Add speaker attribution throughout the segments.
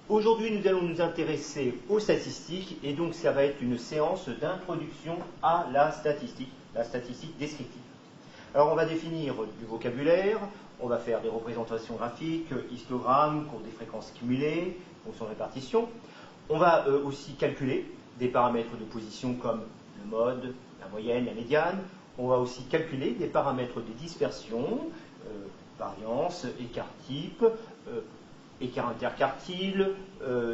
Speaker 1: Aujourd'hui, nous allons nous intéresser aux statistiques, et donc ça va être une séance d'introduction à la statistique descriptive. Alors, on va définir du vocabulaire, on va faire des représentations graphiques, histogrammes, courbe des fréquences cumulées, fonction de répartition. On va aussi calculer des paramètres de position comme le mode, la moyenne, la médiane. On va aussi calculer des paramètres de dispersion, variance, écart type, écart interquartile,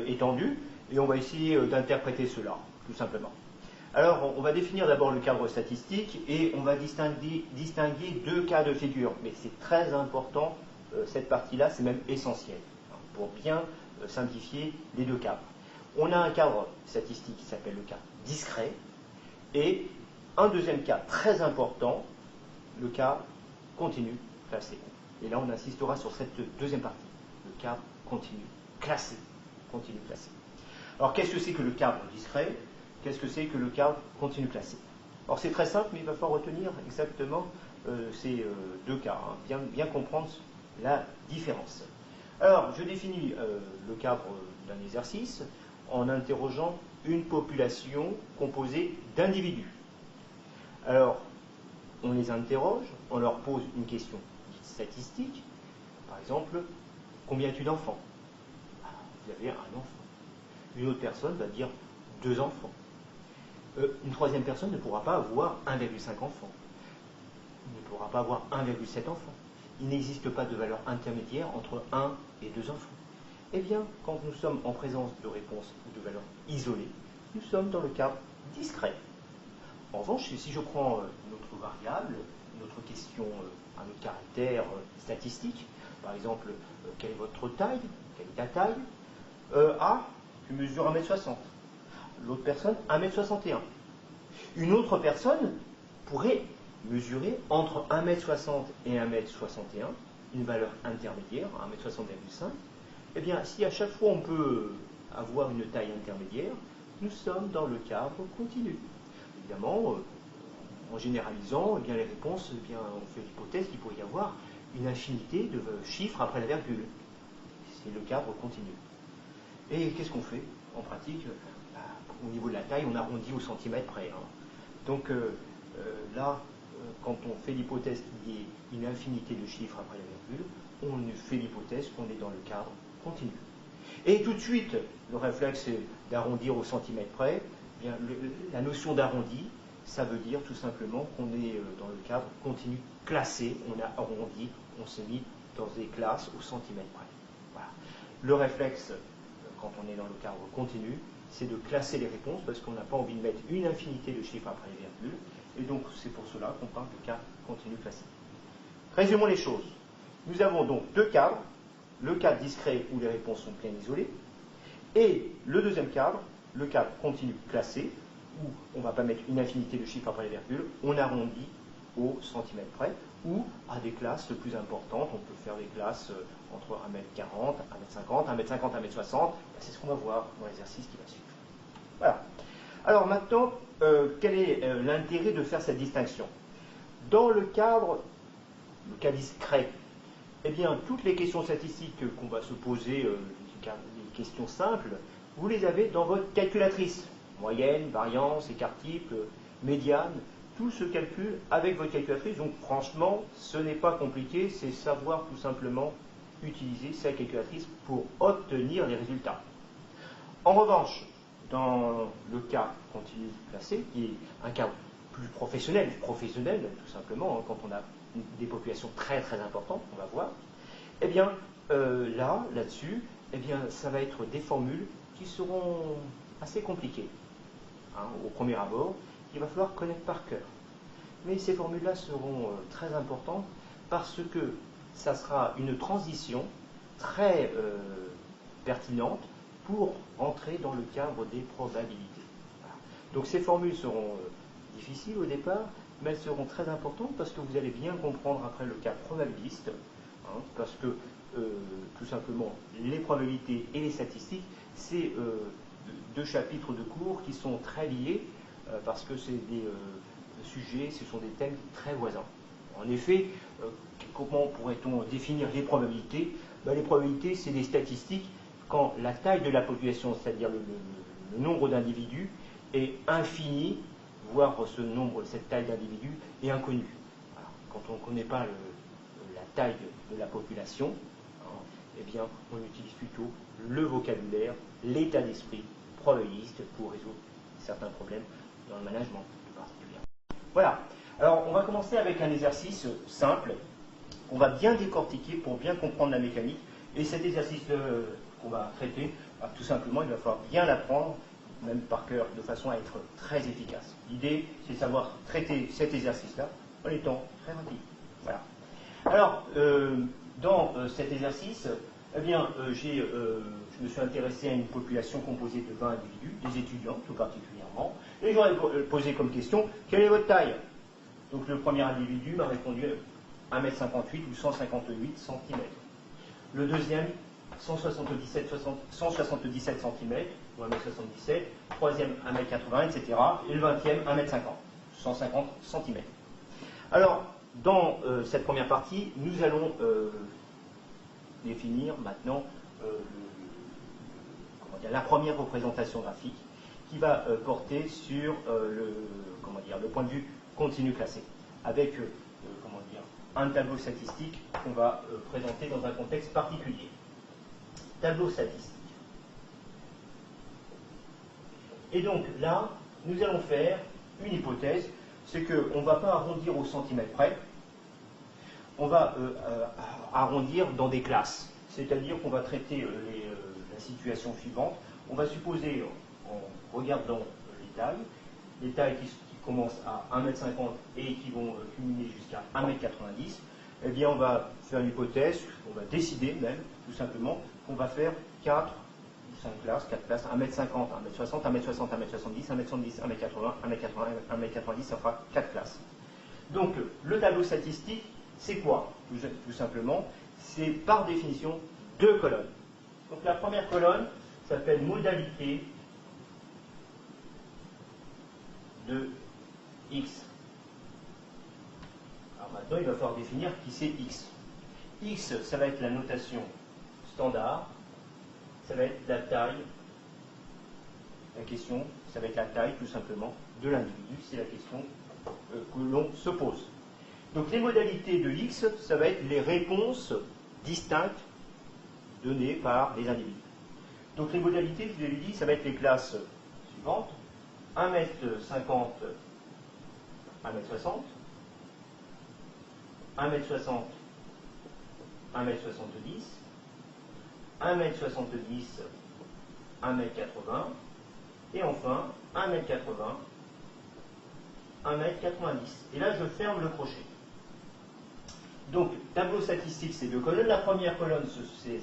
Speaker 1: étendue, et on va essayer d'interpréter cela, tout simplement. Alors, on va définir d'abord le cadre statistique, et on va distinguer deux cas de figure. Mais c'est très important, cette partie-là, c'est même essentiel, pour bien simplifier les deux cadres. On a un cadre statistique qui s'appelle le cas discret, et un deuxième cas très important, le cas continu classé. Et là, on insistera sur cette deuxième partie, le cadre continu classé. Continu classé. Alors, qu'est-ce que c'est que le cadre discret? Qu'est-ce que c'est que le cadre continu classé? Alors, c'est très simple, mais il va falloir retenir exactement ces deux cas, hein, bien comprendre la différence. Alors, je définis le cadre d'un exercice en interrogeant une population composée d'individus. Alors, on les interroge, on leur pose une question statistique, par exemple, combien as-tu d'enfants? Vous avez un enfant. Une autre personne va dire 2 enfants. Une troisième personne ne pourra pas avoir 1,5 enfants. Il ne pourra pas avoir 1,7 enfants. Il n'existe pas de valeur intermédiaire entre 1 et 2 enfants. Eh bien, quand nous sommes en présence de réponses ou de valeurs isolées, nous sommes dans le cadre discret. En revanche, si je prends notre variable, notre question, un autre caractère statistique, par exemple, quelle est votre taille? Quelle est ta taille? A, je mesure 1m60. L'autre personne, 1m61. Une autre personne pourrait mesurer entre 1m60 et 1m61, une valeur intermédiaire, 1m60,5. Eh bien, si à chaque fois on peut avoir une taille intermédiaire, nous sommes dans le cadre continu. Évidemment, en généralisant, eh bien, les réponses, eh bien, on fait l'hypothèse qu'il pourrait y avoir une infinité de chiffres après la virgule. C'est le cadre continu. Et qu'est-ce qu'on fait en pratique? Au niveau de la taille, on arrondit au centimètre près. Hein. Donc là, quand on fait l'hypothèse qu'il y ait une infinité de chiffres après la virgule, on fait l'hypothèse qu'on est dans le cadre continu. Et tout de suite, le réflexe est d'arrondir au centimètre près. Eh bien, la notion d'arrondi, ça veut dire tout simplement qu'on est dans le cadre continu classé. On a arrondi, on s'est mis dans des classes au centimètre près. Voilà. Le réflexe, quand on est dans le cadre continu, c'est de classer les réponses parce qu'on n'a pas envie de mettre une infinité de chiffres après les virgules. Et donc, c'est pour cela qu'on parle de cadre continu classé. Résumons les choses. Nous avons donc deux cadres. Le cadre discret où les réponses sont bien isolées. Et le deuxième cadre, le cadre continu classé, où on ne va pas mettre une infinité de chiffres après les virgules, on arrondit au centimètre près, ou à des classes plus importantes, on peut faire des classes entre 1m40, 1m50, 1m50, 1m60, c'est ce qu'on va voir dans l'exercice qui va suivre. Voilà. Alors maintenant, quel est l'intérêt de faire cette distinction? Dans le cas discret, eh bien, toutes les questions statistiques qu'on va se poser, les questions simples, vous les avez dans votre calculatrice. Moyenne, variance, écart type, médiane, tout se calcule avec votre calculatrice. Donc franchement, ce n'est pas compliqué, c'est savoir tout simplement utiliser sa calculatrice pour obtenir les résultats. En revanche, dans le cas continu classé, qui est un cas plus professionnel tout simplement, hein, quand on a des populations très très importantes, on va voir, eh bien là-dessus, eh bien ça va être des formules qui seront assez compliquées. Hein, au premier abord, il va falloir connaître par cœur. Mais ces formules-là seront très importantes parce que ça sera une transition très pertinente pour entrer dans le cadre des probabilités. Voilà. Donc ces formules seront difficiles au départ, mais elles seront très importantes parce que vous allez bien comprendre après le cas probabiliste, hein, parce que tout simplement les probabilités et les statistiques, c'est deux chapitres de cours qui sont très liés parce que c'est des sujets, ce sont des thèmes très voisins. En effet, comment pourrait-on définir les probabilités? Les probabilités, c'est des statistiques quand la taille de la population, c'est-à-dire le nombre d'individus, est infini, voire cette taille d'individus est inconnue. Alors, quand on ne connaît pas la taille de la population, hein, eh bien, on utilise plutôt le vocabulaire, l'état d'esprit probabiliste pour résoudre certains problèmes dans le management plus particulièrement. Voilà. Alors, on va commencer avec un exercice simple qu'on va bien décortiquer pour bien comprendre la mécanique. Et cet exercice qu'on va traiter, tout simplement, il va falloir bien l'apprendre, même par cœur, de façon à être très efficace. L'idée, c'est de savoir traiter cet exercice-là en étant très rapide. Voilà. Alors, dans cet exercice, eh bien, je me suis intéressé à une population composée de 20 individus, des étudiants tout particulièrement, et j'aurais posé comme question, quelle est votre taille? Donc le premier individu m'a répondu 1m58 ou 158 cm. Le deuxième, 177 cm, ou 1m77, troisième 1m80, etc. Et le 20e, 1m50, 150 cm. Alors, dans cette première partie, nous allons définir maintenant la première représentation graphique qui va porter sur le point de vue continu classé, avec un tableau statistique qu'on va présenter dans un contexte particulier. Tableau statistique. Et donc là, nous allons faire une hypothèse, c'est qu'on ne va pas arrondir au centimètre près, on va arrondir dans des classes. C'est-à-dire qu'on va traiter la situation suivante. On va supposer, en regardant les tailles qui commencent à 1m50 et qui vont culminer jusqu'à 1m90, eh bien on va faire une hypothèse, on va décider même, tout simplement, qu'on va faire 4 ou 5 classes, 4 classes, 1m50, 1m60, 1m60, 1m70, 1m70, 1m80, 1m80, 1m90, ça fera 4 classes. Donc le tableau statistique, c'est quoi? Tout simplement, c'est par définition 2 colonnes. Donc la première colonne s'appelle modalité de X. Alors maintenant, il va falloir définir qui c'est X. X, ça va être la notation standard, ça va être la taille. La question, ça va être la taille tout simplement de l'individu, c'est la question que l'on se pose. Donc les modalités de X, ça va être les réponses distinctes données par les individus. Donc les modalités, je vous l'ai dit, ça va être les classes suivantes. 1m50, 1m60, 1m60, 1m70, 1m70, 1m80, et enfin 1m80, 1m90. Et là, je ferme le crochet. Donc, tableau statistique, c'est 2 colonnes. La première colonne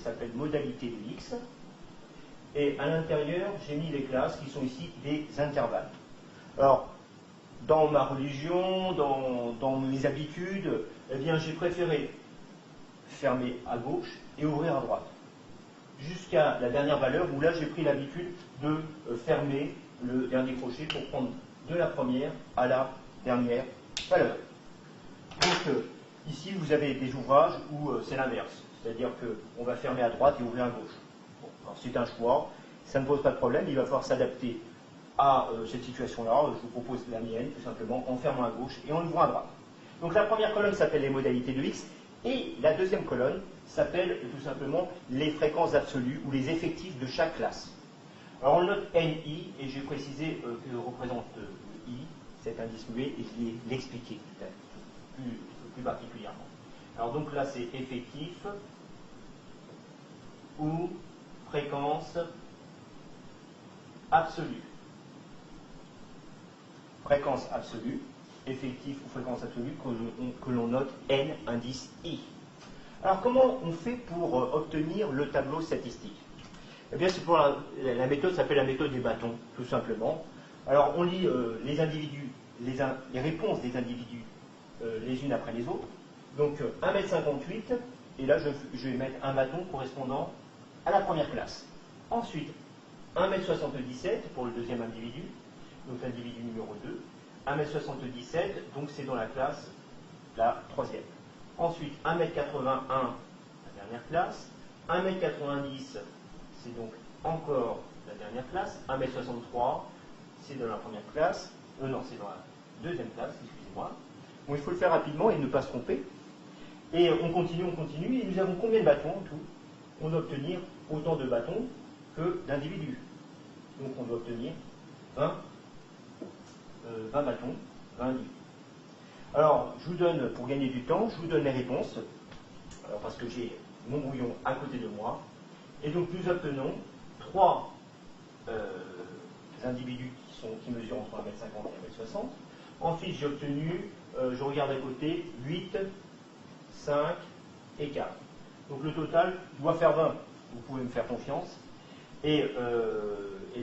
Speaker 1: s'appelle modalité de X. Et à l'intérieur, j'ai mis les classes qui sont ici des intervalles. Alors, dans ma religion, dans mes habitudes, eh bien, j'ai préféré fermer à gauche et ouvrir à droite. Jusqu'à la dernière valeur où là, j'ai pris l'habitude de fermer le dernier crochet pour prendre de la première à la dernière valeur. Donc, ici, vous avez des ouvrages où c'est l'inverse. C'est-à-dire qu'on va fermer à droite et ouvrir à gauche. C'est un choix, ça ne pose pas de problème, il va falloir s'adapter à cette situation-là. Je vous propose la mienne, tout simplement, en fermant à gauche et en ouvrant à droite. Donc la première colonne s'appelle les modalités de X, et la deuxième colonne s'appelle tout simplement les fréquences absolues ou les effectifs de chaque classe. Alors on note NI, et j'ai précisé que représente I, cet indice muet, et je vais l'expliquer plus particulièrement. Alors donc là c'est effectif ou fréquence absolue. Fréquence absolue, effectif ou fréquence absolue, que l'on note N, indice I. Alors comment on fait pour obtenir le tableau statistique? Eh bien c'est pour la méthode s'appelle la méthode des bâtons, tout simplement. Alors on lit les individus, les réponses des individus les unes après les autres. Donc 1m58, et là je vais mettre un bâton correspondant à la première classe. Ensuite, 1m77 pour le deuxième individu, donc l'individu numéro 2. 1m77, donc c'est dans la classe, la troisième. Ensuite, 1m81, la dernière classe. 1m90, c'est donc encore la dernière classe. 1m63, c'est dans la première classe. Non, c'est dans la deuxième classe, excusez-moi. Bon, il faut le faire rapidement et ne pas se tromper. Et on continue, et nous avons combien de bâtons en tout? On doit obtenir autant de bâtons que d'individus. Donc on doit obtenir 20 bâtons, 20 individus. Alors, je vous donne, pour gagner du temps, je vous donne les réponses, alors, parce que j'ai mon brouillon à côté de moi. Et donc nous obtenons 3 individus qui mesurent entre 1m50 et 1m60. Ensuite, j'ai obtenu, je regarde à côté, 8, 5 et 4. Donc le total doit faire 20. Vous pouvez me faire confiance. Et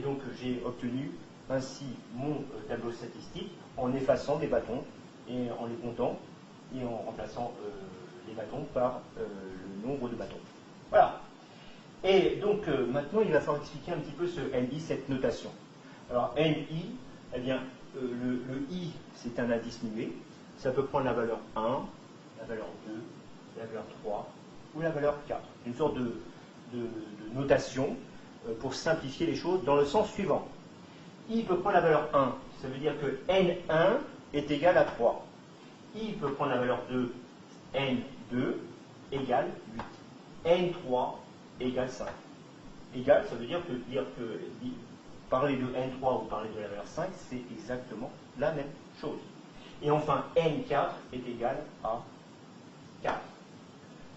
Speaker 1: donc j'ai obtenu ainsi mon tableau statistique en effaçant des bâtons et en les comptant et en remplaçant les bâtons par le nombre de bâtons. Voilà. Et donc maintenant il va falloir expliquer un petit peu ce NI, cette notation. Alors NI, eh bien le I c'est un indice muet. Ça peut prendre la valeur 1, la valeur 2, la valeur 3 ou la valeur 4. Une sorte de notation pour simplifier les choses dans le sens suivant. I peut prendre la valeur 1, ça veut dire que N1 est égal à 3. I peut prendre la valeur 2, N2 égale 8. N3 égale 5. Égal, ça veut dire que parler de N3 ou parler de la valeur 5, c'est exactement la même chose. Et enfin, N4 est égal à 4.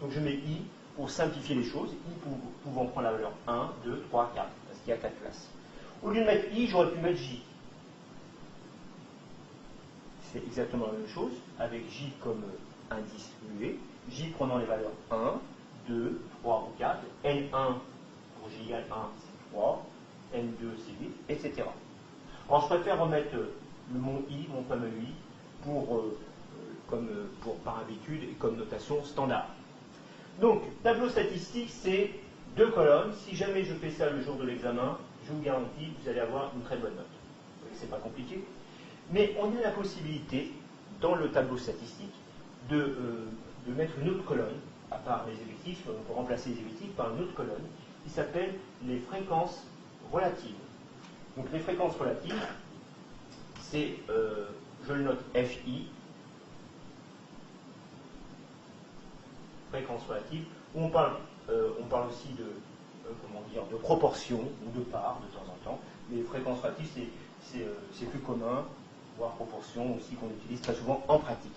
Speaker 1: Donc je mets I pour simplifier les choses, I pouvant prendre la valeur 1, 2, 3, 4, parce qu'il y a 4 classes. Au lieu de mettre I, j'aurais pu mettre J. C'est exactement la même chose, avec J comme indice muet, J prenant les valeurs 1, 2, 3 ou 4, N1 pour J égale 1, c'est 3, N2 c'est 8, etc. Alors je préfère remettre mon I, mon fameux I, par habitude et comme notation standard. Donc, tableau statistique, c'est 2 colonnes. Si jamais je fais ça le jour de l'examen, je vous garantis que vous allez avoir une très bonne note. C'est pas compliqué. Mais on a la possibilité, dans le tableau statistique, de mettre une autre colonne, à part les effectifs, on peut remplacer les effectifs par une autre colonne, qui s'appelle les fréquences relatives. Donc, les fréquences relatives, c'est, je le note FI, fréquence relative, où on parle aussi de proportion ou de part de temps en temps, mais fréquence relative c'est plus commun, voire proportion aussi qu'on utilise très souvent en pratique.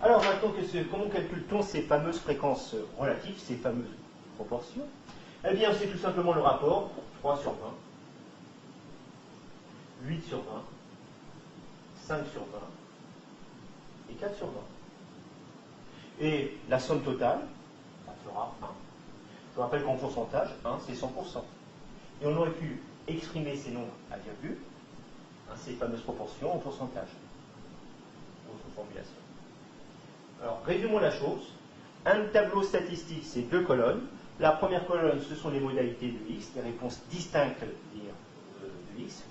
Speaker 1: Alors maintenant, comment calcule-t-on ces fameuses fréquences relatives, ces fameuses proportions? Eh bien c'est tout simplement le rapport 3 sur 20, 8 sur 20, 5 sur 20 et 4 sur 20. Et la somme totale, ça fera 1. Je vous rappelle qu'en pourcentage, 1 c'est 100%. Et on aurait pu exprimer ces nombres à virgule, ces fameuses proportions en pourcentage. Autre formulation. Alors, résumons la chose. Un tableau statistique, c'est 2 colonnes. La première colonne, ce sont les modalités de x, les réponses distinctes de x.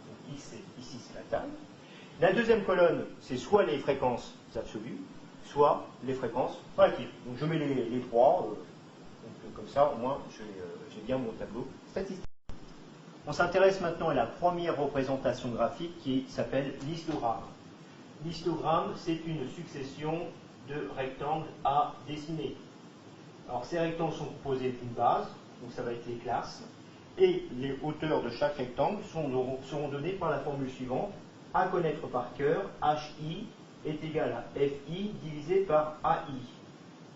Speaker 1: Donc, x, ici, c'est la taille. La deuxième colonne, c'est soit les fréquences absolues, soit les fréquences relatives. Donc je mets les trois, donc, comme ça au moins j'ai bien mon tableau statistique. On s'intéresse maintenant à la première représentation graphique qui s'appelle l'histogramme. L'histogramme, c'est une succession de rectangles à dessiner. Alors ces rectangles sont composés d'une base, donc ça va être les classes, et les hauteurs de chaque rectangle seront données par la formule suivante, à connaître par cœur, HI est égal à FI divisé par AI,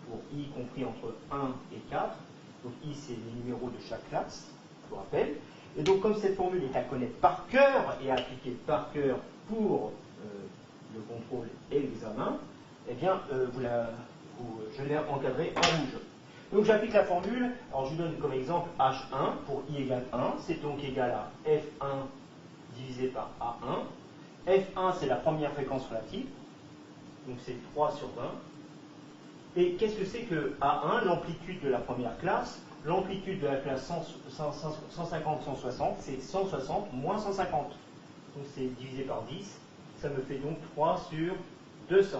Speaker 1: pour I compris entre 1 et 4. Donc I, c'est les numéros de chaque classe, je vous rappelle. Et donc, comme cette formule est à connaître par cœur et à appliquer par cœur pour le contrôle et l'examen, eh bien, je l'ai encadré en rouge. Donc, j'applique la formule. Alors, je vous donne comme exemple H1 pour I égale 1. C'est donc égal à F1 divisé par A1. F1, c'est la première fréquence relative. Donc, c'est 3 sur 20. Et qu'est-ce que c'est que A1, l'amplitude de la première classe? L'amplitude de la classe 150-160, c'est 160 moins 150. Donc c'est divisé par 10. Ça me fait donc 3 sur 200.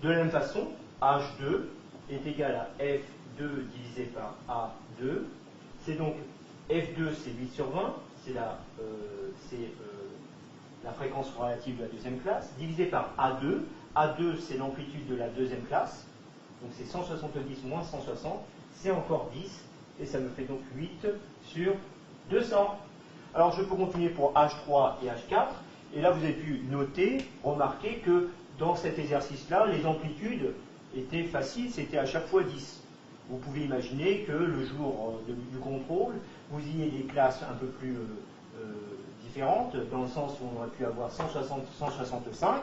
Speaker 1: De la même façon, H2 est égal à F2 divisé par A2. c'est donc F2, c'est 8 sur 20, c'est la fréquence relative de la deuxième classe, divisé par A2. A2, c'est l'amplitude de la deuxième classe, donc c'est 170 moins 160, c'est encore 10, et ça me fait donc 8 sur 200. Alors je peux continuer pour H3 et H4, et là vous avez pu noter, remarquer que dans cet exercice-là, les amplitudes étaient faciles, c'était à chaque fois 10. Vous pouvez imaginer que le jour du contrôle, vous ayez des classes un peu plus différentes, dans le sens où on aurait pu avoir 160, 165,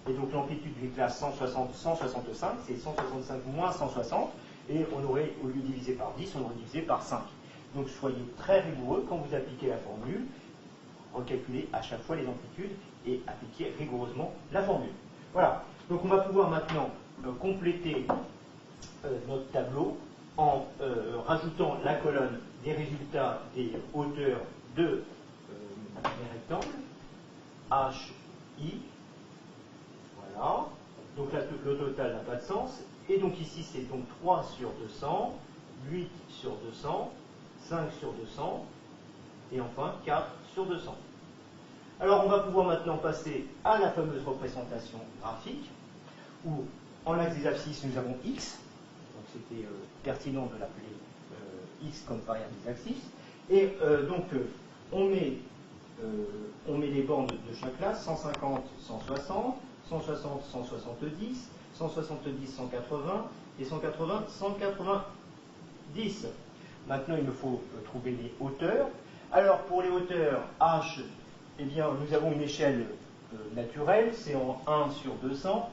Speaker 1: et donc l'amplitude d'une classe 160, 165, c'est 165 moins 160, et on aurait, au lieu de diviser par 10, on aurait divisé par 5. Donc soyez très rigoureux quand vous appliquez la formule, recalculez à chaque fois les amplitudes et appliquez rigoureusement la formule. Voilà, donc on va pouvoir maintenant compléter notre tableau en rajoutant la colonne des résultats des hauteurs de mes rectangles, H, I, voilà, donc là le total n'a pas de sens, et donc ici c'est donc 3 sur 200, 8 sur 200, 5 sur 200, et enfin 4 sur 200. Alors on va pouvoir maintenant passer à la fameuse représentation graphique, où en axe des abscisses nous avons x, donc c'était pertinent de l'appeler x comme variable des abscisses, et donc on met les bornes de chaque classe, 150, 160, 160, 170, 170, 180, et 180, 190. Maintenant, il me faut trouver les hauteurs. Alors, pour les hauteurs H, eh bien, nous avons une échelle naturelle, c'est en 1 sur 200.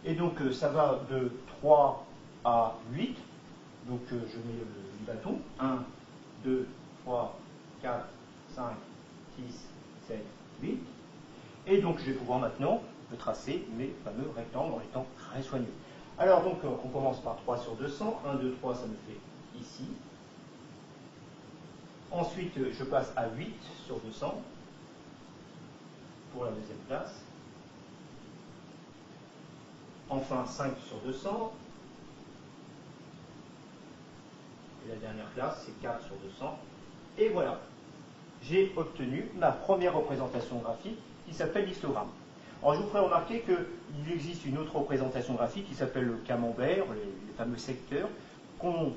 Speaker 1: Et donc, ça va de 3 à 8. Donc, je mets le bâton. 1, 2, 3, 4, 5, 6, 7, 8. Et donc, je vais pouvoir maintenant tracer mes fameux rectangles en étant très soigneux. Alors, donc, on commence par 3 sur 200. 1, 2, 3, ça me fait ici. Ensuite, je passe à 8 sur 200 pour la deuxième classe. Enfin, 5 sur 200. Et la dernière classe, c'est 4 sur 200. Et voilà, j'ai obtenu ma première représentation graphique qui s'appelle l'histogramme. Alors, je vous ferai remarquer qu'il existe une autre représentation graphique qui s'appelle le camembert, les fameux secteurs, qu'on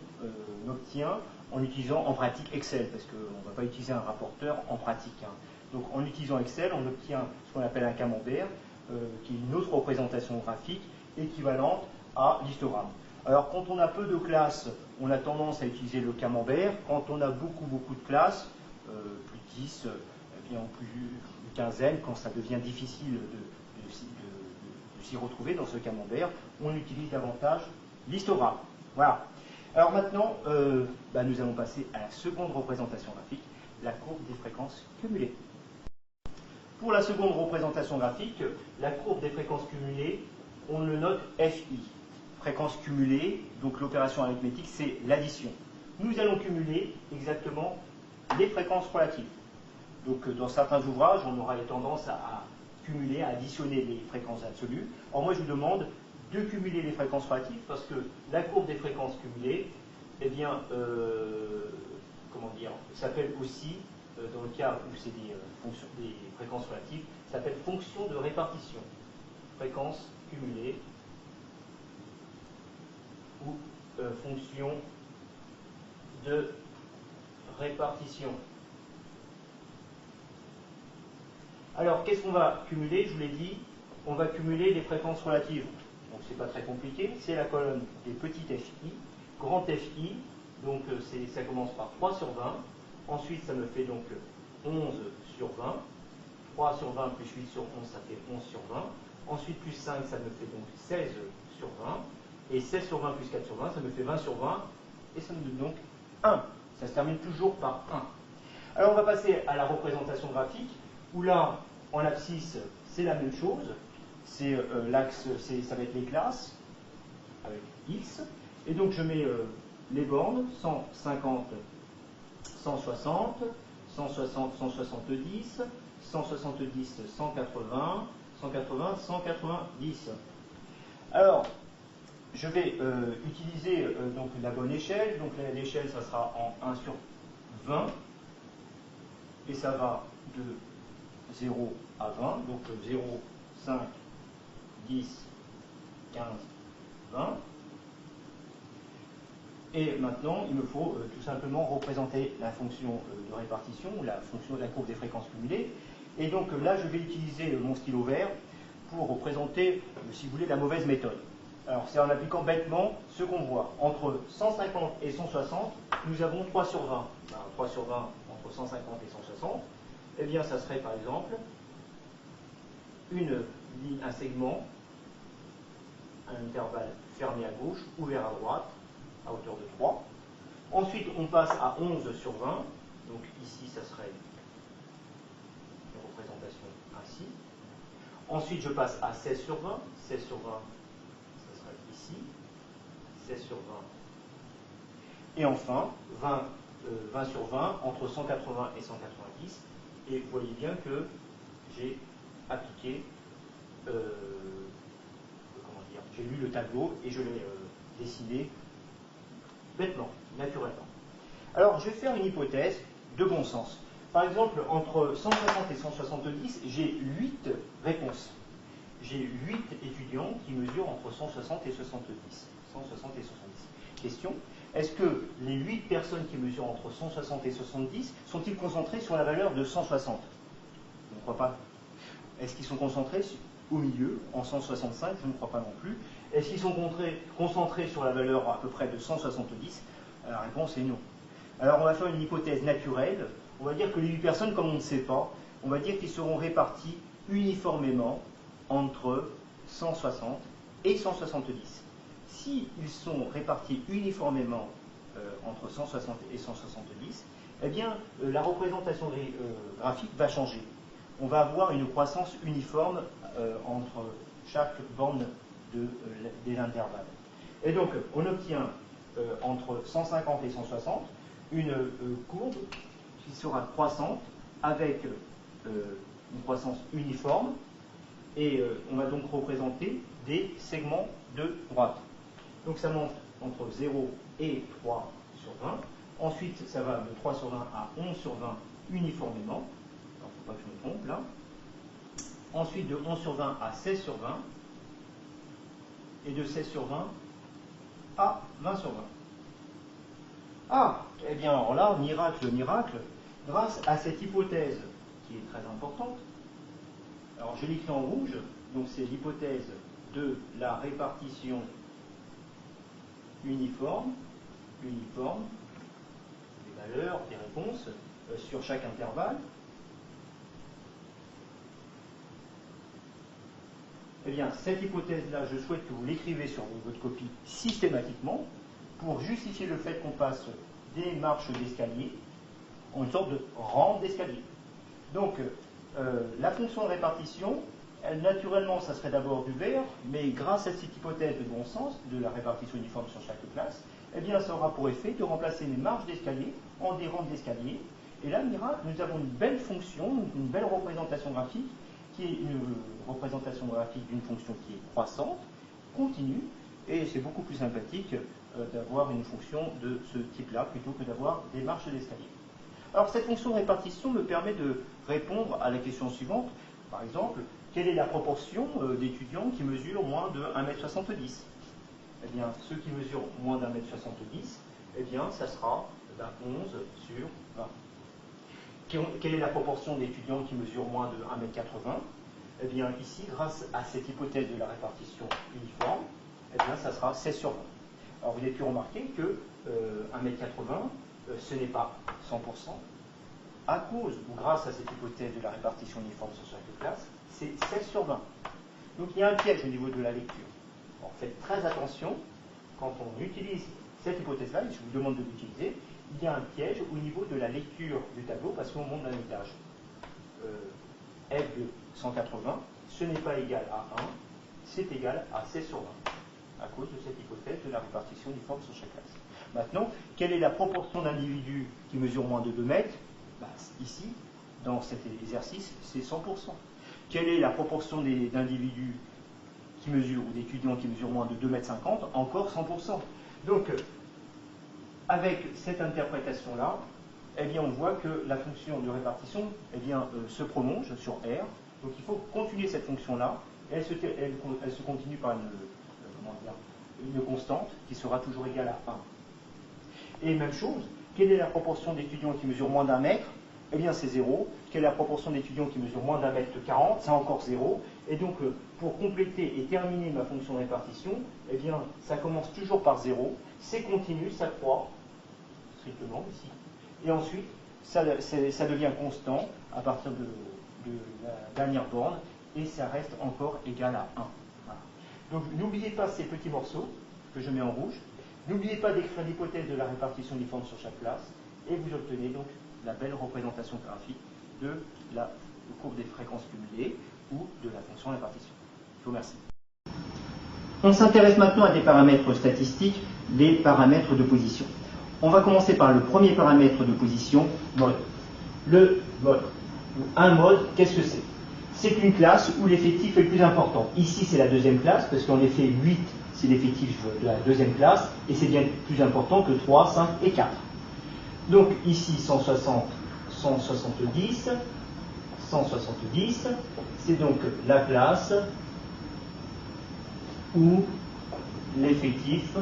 Speaker 1: obtient en utilisant en pratique Excel, parce qu'on ne va pas utiliser un rapporteur en pratique. Hein. Donc en utilisant Excel, on obtient ce qu'on appelle un camembert, qui est une autre représentation graphique équivalente à l'histogramme. Alors quand on a peu de classes, on a tendance à utiliser le camembert. Quand on a beaucoup de classes, plus de 10, eh bien, plus une quinzaine, quand ça devient difficile de s'y retrouver dans ce camembert, on utilise davantage l'histogramme. Voilà. Alors maintenant, nous allons passer à la seconde représentation graphique, la courbe des fréquences cumulées. Pour la seconde représentation graphique, la courbe des fréquences cumulées, on le note FI. Fréquence cumulée, donc l'opération arithmétique, c'est l'addition. Nous allons cumuler exactement les fréquences relatives. Donc dans certains ouvrages, on aura tendance à cumuler, à additionner les fréquences absolues. Or moi je vous demande de cumuler les fréquences relatives parce que la courbe des fréquences cumulées, eh bien, s'appelle aussi, dans le cas où c'est des fréquences relatives, s'appelle fonction de répartition. Fréquence cumulée ou fonction de répartition. Alors, qu'est-ce qu'on va cumuler? Je vous l'ai dit, on va cumuler les fréquences relatives. Donc, c'est pas très compliqué. C'est la colonne des petites FI, grand FI. Donc, ça commence par 3 sur 20. Ensuite, ça me fait donc 11 sur 20. 3 sur 20 plus 8 sur 11, ça fait 11 sur 20. Ensuite, plus 5, ça me fait donc 16 sur 20. Et 16 sur 20 plus 4 sur 20, ça me fait 20 sur 20. Et ça me donne donc 1. Ça se termine toujours par 1. Alors, on va passer à la représentation graphique, où là, en abscisse, c'est la même chose. C'est l'axe, ça va être les classes, avec X. Et donc, je mets les bornes, 150, 160, 160, 170, 170, 180, 180, 190. Alors, je vais utiliser donc la bonne échelle. Donc l'échelle, ça sera en 1 sur 20. Et ça va de 0 à 20. Donc 0, 5, 10, 15, 20. Et maintenant, il me faut tout simplement représenter la fonction de répartition, la fonction de la courbe des fréquences cumulées. Et donc là, je vais utiliser mon stylo vert pour représenter, si vous voulez, la mauvaise méthode. Alors, c'est en appliquant bêtement ce qu'on voit. Entre 150 et 160, nous avons 3 sur 20. Ben, 3 sur 20 entre 150 et 160, eh bien, ça serait par exemple un segment, un intervalle fermé à gauche, ouvert à droite, à hauteur de 3. Ensuite, on passe à 11 sur 20. Donc ici, ça serait une représentation ainsi. Ensuite, je passe à 16 sur 20. 16 sur 20, ça serait ici. 16 sur 20. Et enfin, 20 sur 20, entre 180 et 190. Et vous voyez bien que j'ai appliqué, j'ai lu le tableau et je l'ai dessiné bêtement, naturellement. Alors, je vais faire une hypothèse de bon sens. Par exemple, entre 150 et 170, j'ai 8 réponses. J'ai 8 étudiants qui mesurent entre 160 et 70. 160 et 70. Question, est-ce que les 8 personnes qui mesurent entre 160 et 70 sont-ils concentrés sur la valeur de 160? Je ne crois pas. Est-ce qu'ils sont concentrés au milieu, en 165? Je ne crois pas non plus. Est-ce qu'ils sont concentrés sur la valeur à peu près de 170? La réponse est non. Alors on va faire une hypothèse naturelle. On va dire que les 8 personnes, comme on ne sait pas, on va dire qu'ils seront répartis uniformément entre 160 et 170. S'ils sont répartis uniformément entre 160 et 170, eh bien la représentation graphique va changer. On va avoir une croissance uniforme entre chaque bande des intervalles. Et donc, on obtient entre 150 et 160 une courbe qui sera croissante avec une croissance uniforme et on va donc représenter des segments de droite. Donc ça monte entre 0 et 3 sur 20. Ensuite, ça va de 3 sur 20 à 11 sur 20 uniformément. Il ne faut pas que je me trompe là. Ensuite, de 11 sur 20 à 16 sur 20. Et de 16 sur 20 à 20 sur 20. Ah, eh bien alors là, miracle, miracle, grâce à cette hypothèse qui est très importante, alors je l'écris en rouge, donc c'est l'hypothèse de la répartition uniforme des valeurs, des réponses sur chaque intervalle. Eh bien, cette hypothèse-là, je souhaite que vous l'écrivez sur votre copie systématiquement pour justifier le fait qu'on passe des marches d'escalier en une sorte de rampe d'escalier. Donc, la fonction de répartition, naturellement, ça serait d'abord du vert, mais grâce à cette hypothèse de bon sens, de la répartition uniforme sur chaque classe, eh bien, ça aura pour effet de remplacer les marches d'escalier en des rampes d'escalier. Et là, miracle, nous avons une belle fonction, une belle représentation graphique, qui est une représentation graphique d'une fonction qui est croissante, continue, et c'est beaucoup plus sympathique d'avoir une fonction de ce type-là plutôt que d'avoir des marches d'escalier. Alors cette fonction de répartition me permet de répondre à la question suivante. Par exemple, quelle est la proportion d'étudiants qui mesurent moins de 1,70 m? Eh bien, ceux qui mesurent moins d'1,70 m, eh bien, ça sera 11 sur 20. Quelle est la proportion d'étudiants qui mesurent moins de 1,80 m? Eh bien, ici, grâce à cette hypothèse de la répartition uniforme, eh bien, ça sera 16 sur 20. Alors, vous avez pu remarquer que 1,80 m, ce n'est pas 100%. À cause ou grâce à cette hypothèse de la répartition uniforme sur chaque classe, c'est 16 sur 20. Donc, il y a un piège au niveau de la lecture. Alors, faites très attention quand on utilise cette hypothèse-là, et je vous demande de l'utiliser, il y a un piège au niveau de la lecture du tableau parce qu'on monte d'un étage. F de 180, ce n'est pas égal à 1, c'est égal à 16 sur 20, à cause de cette hypothèse de la répartition uniforme sur chaque classe. Maintenant, quelle est la proportion d'individus qui mesurent moins de 2 mètres? Ici, dans cet exercice, c'est 100%. Quelle est la proportion d'individus qui mesurent, ou d'étudiants qui mesurent moins de 2,50 m, encore 100%. Donc, avec cette interprétation-là, eh bien, on voit que la fonction de répartition eh bien, se prolonge sur R. Donc, il faut continuer cette fonction-là. Elle se continue par une constante qui sera toujours égale à 1. Et même chose, quelle est la proportion d'étudiants qui mesurent moins d'1 m? Eh bien, c'est 0. Quelle est la proportion d'étudiants qui mesurent moins d'1 m 40? C'est encore 0. Et donc, pour compléter et terminer ma fonction de répartition, eh bien, ça commence toujours par 0. C'est continu, ça croît, strictement ici. Et ensuite, ça devient constant à partir de la dernière borne, et ça reste encore égal à 1. Voilà. Donc, n'oubliez pas ces petits morceaux que je mets en rouge. N'oubliez pas d'écrire l'hypothèse de la répartition uniforme sur chaque classe, et vous obtenez donc la belle représentation graphique de la courbe des fréquences cumulées ou de la fonction de répartition. Je vous remercie. On s'intéresse maintenant à des paramètres statistiques, des paramètres de position. On va commencer par le premier paramètre de position, mode. Le mode. Un mode, qu'est-ce que c'est? C'est une classe où l'effectif est le plus important. Ici, c'est la deuxième classe, parce qu'en effet, 8, c'est l'effectif de la deuxième classe, et c'est bien plus important que 3, 5 et 4. Donc ici, 160, 170, 170, c'est donc la classe où l'effectif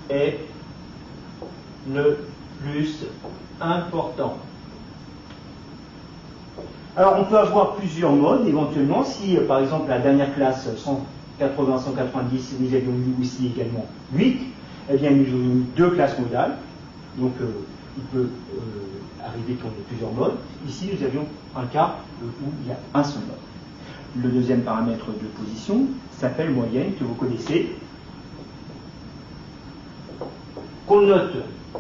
Speaker 1: est le plus important. Alors on peut avoir plusieurs modes éventuellement. Si par exemple la dernière classe 180, 190, nous avions eu aussi également 8, eh bien nous avons eu deux classes modales. Donc il peut arriver qu'on ait plusieurs modes. Ici nous avions un cas où il y a un seul mode. Le deuxième paramètre de position s'appelle moyenne, que vous connaissez, qu'on note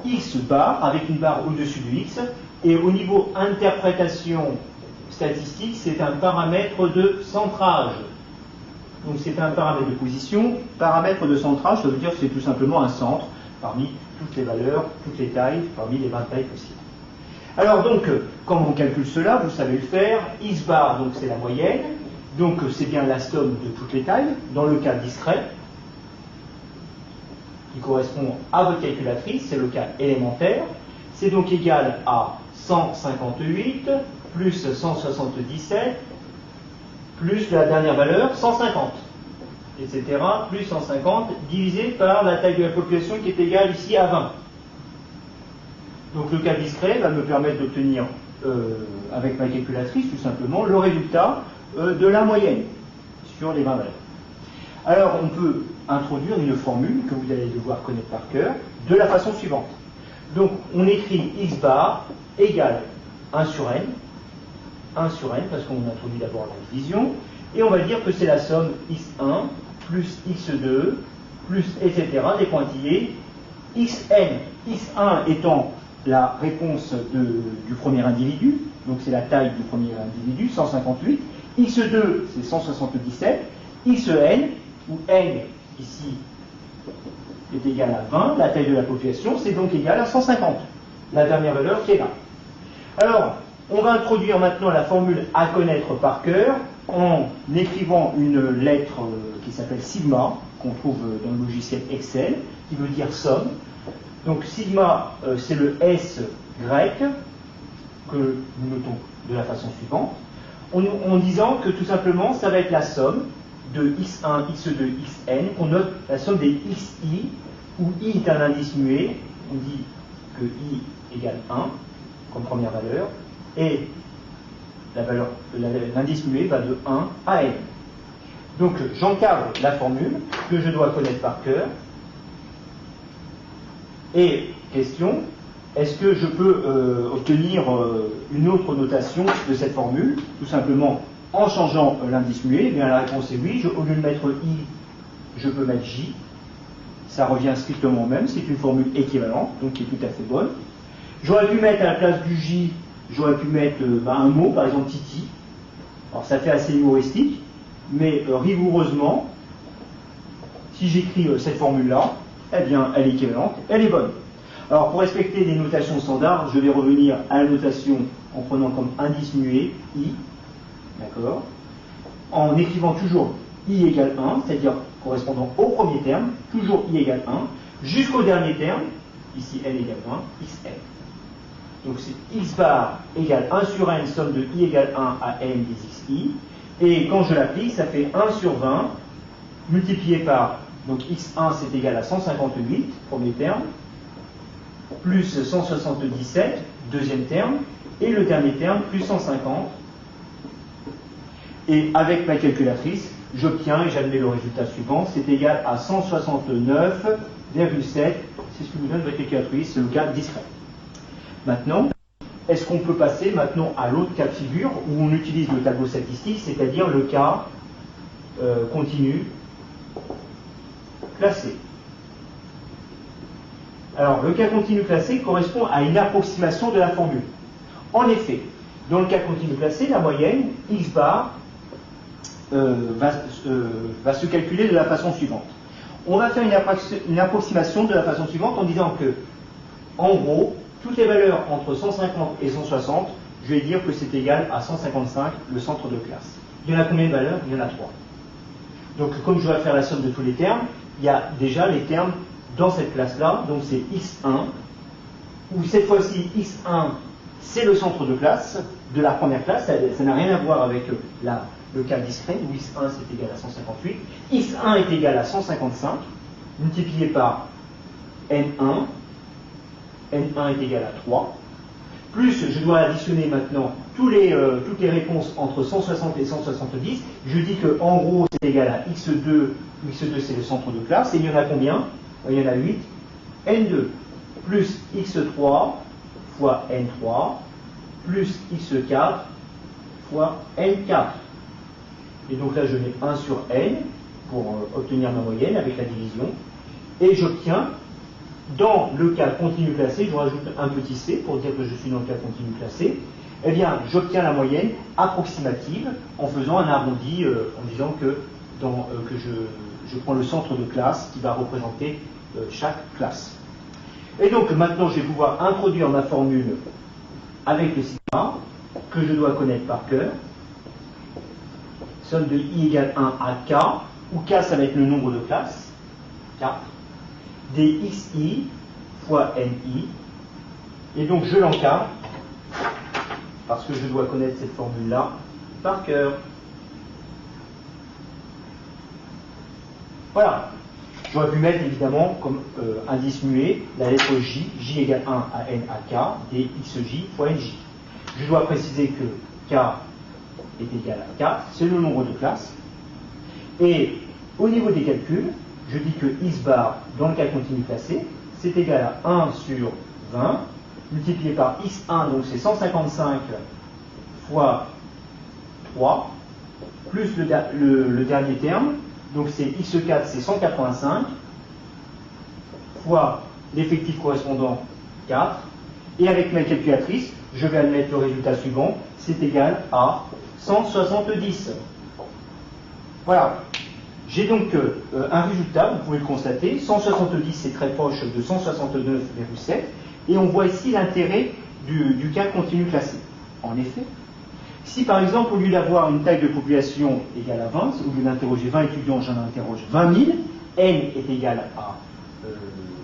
Speaker 1: x bar avec une barre au-dessus de x, et au niveau interprétation statistique, c'est un paramètre de centrage. Donc c'est un paramètre de position. Paramètre de centrage, ça veut dire que c'est tout simplement un centre parmi toutes les valeurs, toutes les tailles, parmi les 20 tailles possibles. Alors donc, quand on calcule cela, vous savez le faire. X bar, donc c'est la moyenne. Donc c'est bien la somme de toutes les tailles, dans le cas discret, qui correspond à votre calculatrice, c'est le cas élémentaire. C'est donc égal à 158 plus 177 plus la dernière valeur 150, etc. plus 150 divisé par la taille de la population qui est égale ici à 20. Donc le cas discret va me permettre d'obtenir, avec ma calculatrice, tout simplement, le résultat de la moyenne sur les 20 valeurs. Alors on peut introduire une formule que vous allez devoir connaître par cœur de la façon suivante. Donc on écrit x bar égale 1 sur n, parce qu'on introduit d'abord la division, et on va dire que c'est la somme x1 plus x2 plus etc. des pointillés xn, x1 étant la réponse du premier individu, donc c'est la taille du premier individu, 158, x2 c'est 177, xn, où n ici est égal à 20, la taille de la population, c'est donc égal à 150, la dernière valeur qui est là. Alors, on va introduire maintenant la formule à connaître par cœur en écrivant une lettre qui s'appelle sigma, qu'on trouve dans le logiciel Excel, qui veut dire somme. Donc sigma, c'est le S grec, que nous notons de la façon suivante, en disant que tout simplement, ça va être la somme de x1, x2, xn, on note la somme des xi, où i est un indice muet, on dit que i égale 1, comme première valeur, et l'indice muet va de 1 à n. Donc j'encadre la formule que je dois connaître par cœur. Et question, est-ce que je peux obtenir une autre notation de cette formule, tout simplement en changeant l'indice muet? Eh bien la réponse est oui. Au lieu de mettre i, je peux mettre j. Ça revient strictement au même, c'est une formule équivalente, donc qui est tout à fait bonne. J'aurais pu mettre à la place du j, j'aurais pu mettre un mot, par exemple Titi. Alors ça fait assez humoristique, mais rigoureusement, si j'écris cette formule-là, eh bien elle est équivalente, elle est bonne. Alors pour respecter les notations standards, je vais revenir à la notation en prenant comme indice muet i, d'accord. en écrivant toujours I égale 1, c'est-à-dire correspondant au premier terme, toujours I égale 1, jusqu'au dernier terme, ici N égale 1, Xn. Donc c'est X bar égale 1 sur N, somme de I égale 1 à N des XI. Et quand je l'applique, ça fait 1 sur 20, multiplié par, donc X1 c'est égal à 158, premier terme, plus 177, deuxième terme, et le dernier terme, plus 150. Et avec ma calculatrice, j'obtiens et j'admets le résultat suivant, c'est égal à 169,7, c'est ce que vous donne votre calculatrice, c'est le cas discret. Maintenant, est-ce qu'on peut passer maintenant à l'autre cas de figure où on utilise le tableau statistique, c'est-à-dire le cas continu classé. Alors, le cas continu classé correspond à une approximation de la formule. En effet, dans le cas continu classé, la moyenne, X bar, va se calculer de la façon suivante. On va faire une approximation de la façon suivante en disant que, en gros, toutes les valeurs entre 150 et 160, je vais dire que c'est égal à 155, le centre de classe. Il y en a combien de valeurs? Il y en a 3. Donc, comme je vais faire la somme de tous les termes, il y a déjà les termes dans cette classe-là, donc c'est X1, où cette fois-ci, X1, c'est le centre de classe de la première classe, ça n'a rien à voir avec le cas discret, où X1 c'est égal à 158, X1 est égal à 155, multiplié par N1, N1 est égal à 3, plus je dois additionner maintenant toutes les réponses entre 160 et 170, je dis que en gros c'est égal à X2, X2 c'est le centre de classe, et il y en a combien? Il y en a 8, N2, plus X3 fois N3, plus X4 fois N4. Et donc là je mets 1 sur N pour obtenir ma moyenne avec la division, et j'obtiens, dans le cas continu classé, je rajoute un petit c pour dire que je suis dans le cas continu classé, eh bien j'obtiens la moyenne approximative en faisant un arrondi, en disant que je prends le centre de classe qui va représenter chaque classe. Et donc maintenant je vais pouvoir introduire ma formule avec le sigma que je dois connaître par cœur. Somme de I égale 1 à K, où K ça va être le nombre de classes, 4, des XI fois NI, et donc je l'encadre parce que je dois connaître cette formule-là par cœur. Voilà. J'aurais pu mettre évidemment comme indice muet la lettre J, J égale 1 à N à K, des XJ fois NJ. Je dois préciser que K est égal à 4, c'est le nombre de classes. Et au niveau des calculs, je dis que X bar, dans le cas continu classé, c'est égal à 1 sur 20, multiplié par X1, donc c'est 155 fois 3, plus le dernier terme, donc c'est X4, c'est 185, fois l'effectif correspondant 4, et avec ma calculatrice, je vais admettre le résultat suivant, c'est égal à 170. Voilà. J'ai donc un résultat, vous pouvez le constater, 170 c'est très proche de 169,7, et on voit ici l'intérêt du cas continu classé. En effet, si par exemple au lieu d'avoir une taille de population égale à 20, au lieu d'interroger 20 étudiants, j'en interroge 20 000, n est égal à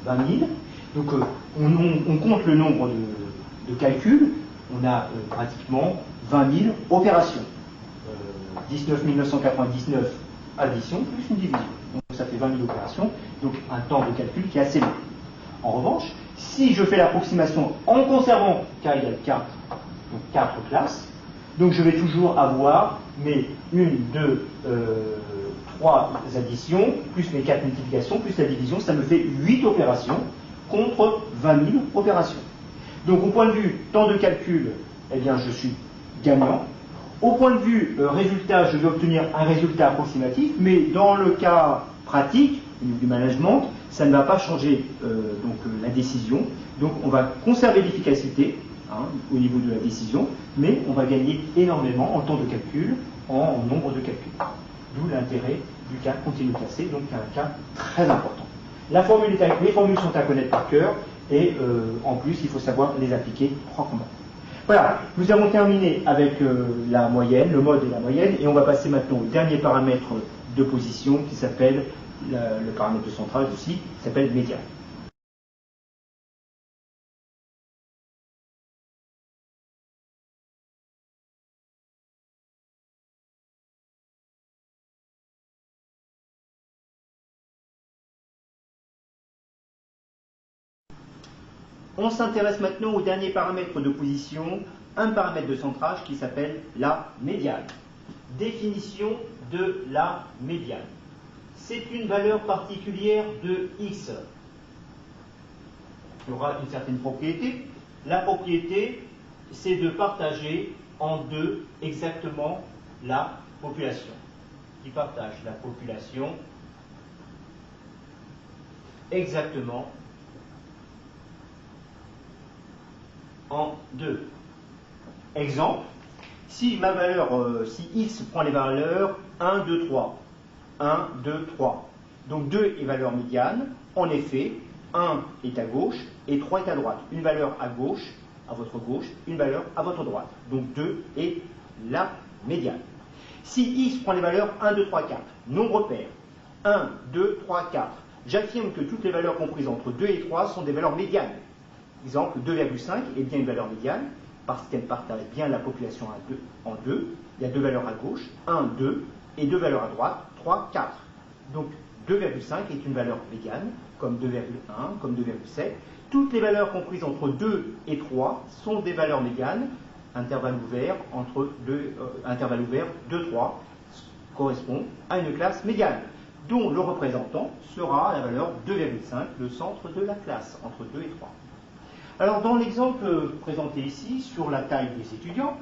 Speaker 1: 20 000, donc on compte le nombre de calculs, on a pratiquement 20 000 opérations. 19 999 addition plus une division. Donc ça fait 20 000 opérations, donc un temps de calcul qui est assez long. En revanche, si je fais l'approximation en conservant K égale 4, donc 4 classes, donc je vais toujours avoir mes 1, 2, 3 additions, plus mes 4 multiplications, plus la division, ça me fait 8 opérations contre 20 000 opérations. Donc au point de vue temps de calcul, eh bien je suis gagnant. Au point de vue résultat, je vais obtenir un résultat approximatif, mais dans le cas pratique, au niveau du management, ça ne va pas changer la décision. Donc on va conserver l'efficacité au niveau de la décision, mais on va gagner énormément en temps de calcul, en nombre de calculs. D'où l'intérêt du cas continu classé, donc un cas très important. Les formules sont à connaître par cœur, et en plus il faut savoir les appliquer proprement. Voilà, nous avons terminé avec la moyenne, le mode et la moyenne, et on va passer maintenant au dernier paramètre de position qui s'appelle, le paramètre de centrage aussi, qui s'appelle médiane. On s'intéresse maintenant au dernier paramètre de position, un paramètre de centrage qui s'appelle la médiane. Définition de la médiane. C'est une valeur particulière de x. Il y aura une certaine propriété. La propriété, c'est de partager en deux exactement la population. Qui partage la population exactement en deux. Exemple, si ma valeur, si x prend les valeurs 1, 2, 3, 1, 2, 3, donc 2 est valeur médiane, en effet, 1 est à gauche et 3 est à droite. Une valeur à gauche, à votre gauche, une valeur à votre droite. Donc 2 est la médiane. Si x prend les valeurs 1, 2, 3, 4, nombre pair, 1, 2, 3, 4, j'affirme que toutes les valeurs comprises entre 2 et 3 sont des valeurs médianes. Exemple, 2,5 est bien une valeur médiane, parce qu'elle partage bien la population en deux. Il y a deux valeurs à gauche, 1, 2, et deux valeurs à droite, 3, 4. Donc 2,5 est une valeur médiane, comme 2,1, comme 2,7. Toutes les valeurs comprises entre 2 et 3 sont des valeurs médianes, intervalle ouvert, entre intervalle ouvert 2, 3, correspond à une classe médiane, dont le représentant sera la valeur 2,5, le centre de la classe, entre 2 et 3. Alors, dans l'exemple présenté ici, sur la taille des étudiants,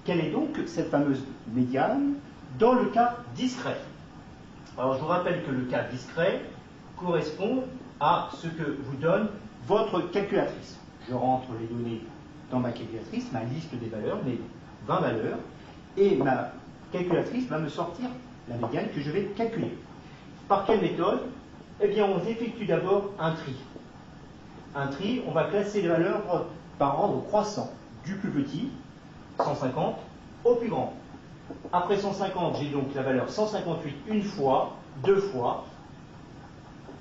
Speaker 1: quelle est donc cette fameuse médiane dans le cas discret? Alors, je vous rappelle que le cas discret correspond à ce que vous donne votre calculatrice. Je rentre les données dans ma calculatrice, ma liste des valeurs, mes 20 valeurs, et ma calculatrice va me sortir la médiane que je vais calculer. Par quelle méthode? Eh bien, on effectue d'abord un tri. Un tri, on va classer les valeurs par ordre croissant, du plus petit, 150, au plus grand. Après 150, j'ai donc la valeur 158 une fois, deux fois.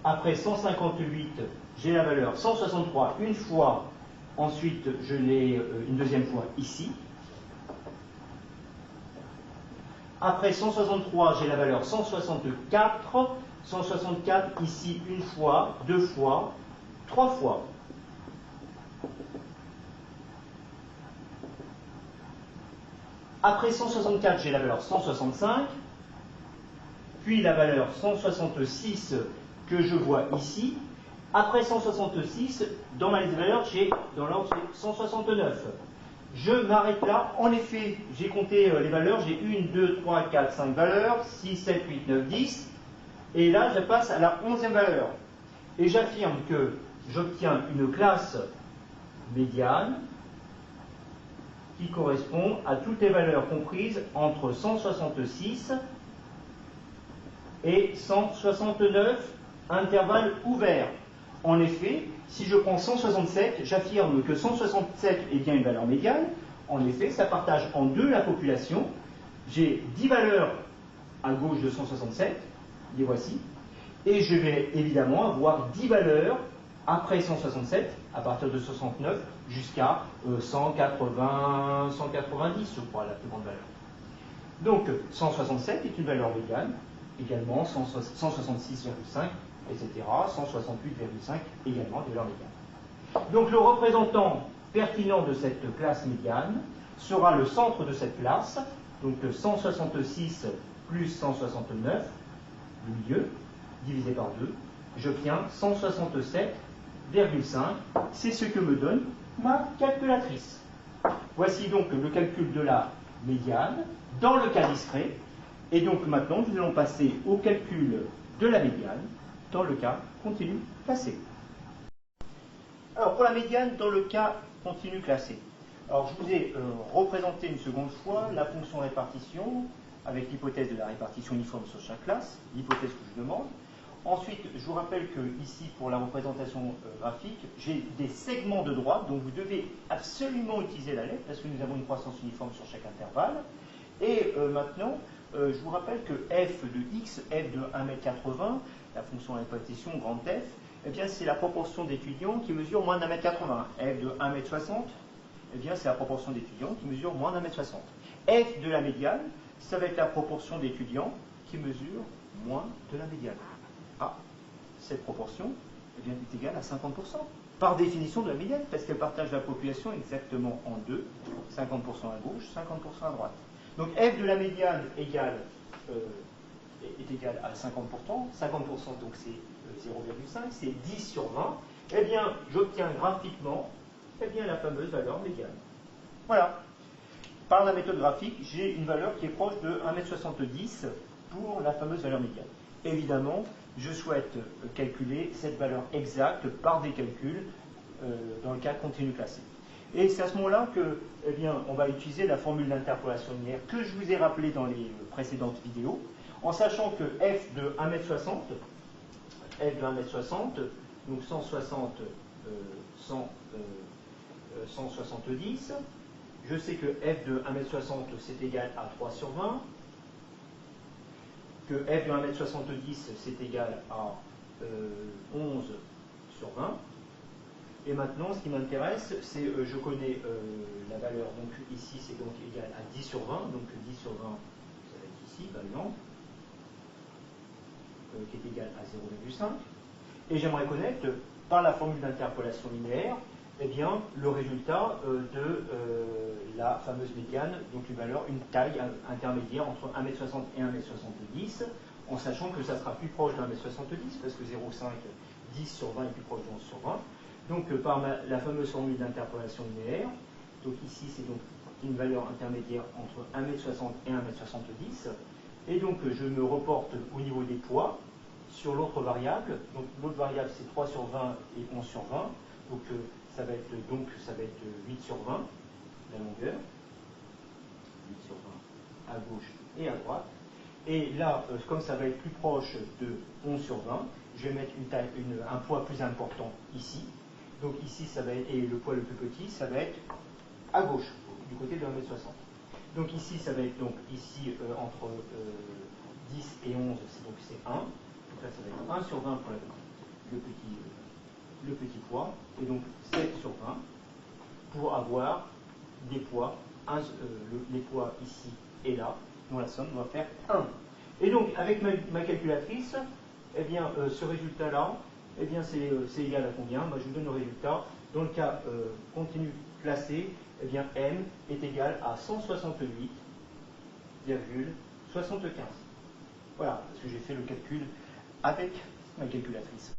Speaker 1: Après 158, j'ai la valeur 163 une fois. Ensuite, je l'ai une deuxième fois ici. Après 163, j'ai la valeur 164. 164 ici une fois, deux fois, trois fois. Après 164, j'ai la valeur 165, puis la valeur 166 que je vois ici. Après 166, dans ma liste de valeurs, j'ai dans l'ordre 169. Je m'arrête là. En effet, j'ai compté les valeurs. J'ai 1, 2, 3, 4, 5 valeurs, 6, 7, 8, 9, 10. Et là, je passe à la 11e valeur. Et j'affirme que j'obtiens une classe médiane qui correspond à toutes les valeurs comprises entre 166 et 169, intervalle ouvert. En effet, si je prends 167, j'affirme que 167 est bien une valeur médiane. En effet, ça partage en deux la population. J'ai 10 valeurs à gauche de 167, les voici, et je vais évidemment avoir 10 valeurs après 167, à partir de 69, jusqu'à 190, je crois, la plus grande valeur. Donc, 167 est une valeur médiane, également 166,5, etc., 168,5 également des valeurs médianes. Donc, le représentant pertinent de cette classe médiane sera le centre de cette classe, donc 166 plus 169, le milieu, divisé par 2, j'obtiens 167,5, c'est ce que me donne ma calculatrice. Voici donc le calcul de la médiane dans le cas discret, et donc maintenant nous allons passer au calcul de la médiane dans le cas continu classé. Alors pour la médiane dans le cas continu classé, alors je vous ai représenté une seconde fois la fonction répartition avec l'hypothèse de la répartition uniforme sur chaque classe, l'hypothèse que je demande. Ensuite, je vous rappelle que ici, pour la représentation graphique, j'ai des segments de droite, donc vous devez absolument utiliser la lettre, parce que nous avons une croissance uniforme sur chaque intervalle. Et maintenant, je vous rappelle que f de x, f de 1m80, la fonction à répétition grande f, eh bien c'est la proportion d'étudiants qui mesurent moins d'1m80. F de 1m60, eh bien c'est la proportion d'étudiants qui mesurent moins d'1m60. F de la médiane, ça va être la proportion d'étudiants qui mesurent moins de la médiane. Ah, cette proportion eh bien, est égale à 50%. Par définition de la médiane, parce qu'elle partage la population exactement en deux, 50% à gauche, 50% à droite. Donc f de la médiane est égal à 50%, 50% donc c'est 0,5, c'est 10 sur 20, eh bien j'obtiens graphiquement eh bien, la fameuse valeur médiane. Voilà. Par la méthode graphique, j'ai une valeur qui est proche de 1m70 pour la fameuse valeur médiane. Évidemment, je souhaite calculer cette valeur exacte par des calculs dans le cas continu classé. Et c'est à ce moment-là que, eh bien, on va utiliser la formule d'interpolation linéaire que je vous ai rappelée dans les précédentes vidéos, en sachant que f de 1m60, donc 160, 170, je sais que f de 1m60 c'est égal à 3 sur 20, que f de 1m70 c'est égal à 11 sur 20. Et maintenant, ce qui m'intéresse, c'est, je connais la valeur, donc ici c'est donc égal à 10 sur 20, donc 10 sur 20, ça va être ici par exemple, qui est égal à 0,5. Et j'aimerais connaître, par la formule d'interpolation linéaire, eh bien, le résultat de la fameuse médiane, donc une taille intermédiaire entre 1m60 et 1m70, en sachant que ça sera plus proche de 1m70, parce que 0,5, 10 sur 20 est plus proche de 11 sur 20. Donc par la fameuse formule d'interpolation linéaire, donc ici c'est donc une valeur intermédiaire entre 1m60 et 1m70, et donc je me reporte au niveau des poids sur l'autre variable, donc l'autre variable c'est 3 sur 20 et 11 sur 20, donc ça va être 8 sur 20, la longueur, 8 sur 20 à gauche et à droite, et là, comme ça va être plus proche de 11 sur 20, je vais mettre un poids plus important ici. Donc ici, ça va être, et le poids le plus petit, ça va être à gauche, du côté de 1m60. Donc ici, ça va être donc ici entre 10 et 11, donc c'est 1. Donc là, ça va être 1 sur 20 pour le petit poids, et donc 7 sur 20 pour avoir des poids, les poids ici et là, dont la somme doit faire 1. Et donc, avec ma calculatrice, eh bien, ce résultat-là, eh bien, c'est égal à combien? Je vous donne le résultat. Dans le cas continu classé, eh bien, m est égal à 168,75. Voilà, parce que j'ai fait le calcul avec ma calculatrice.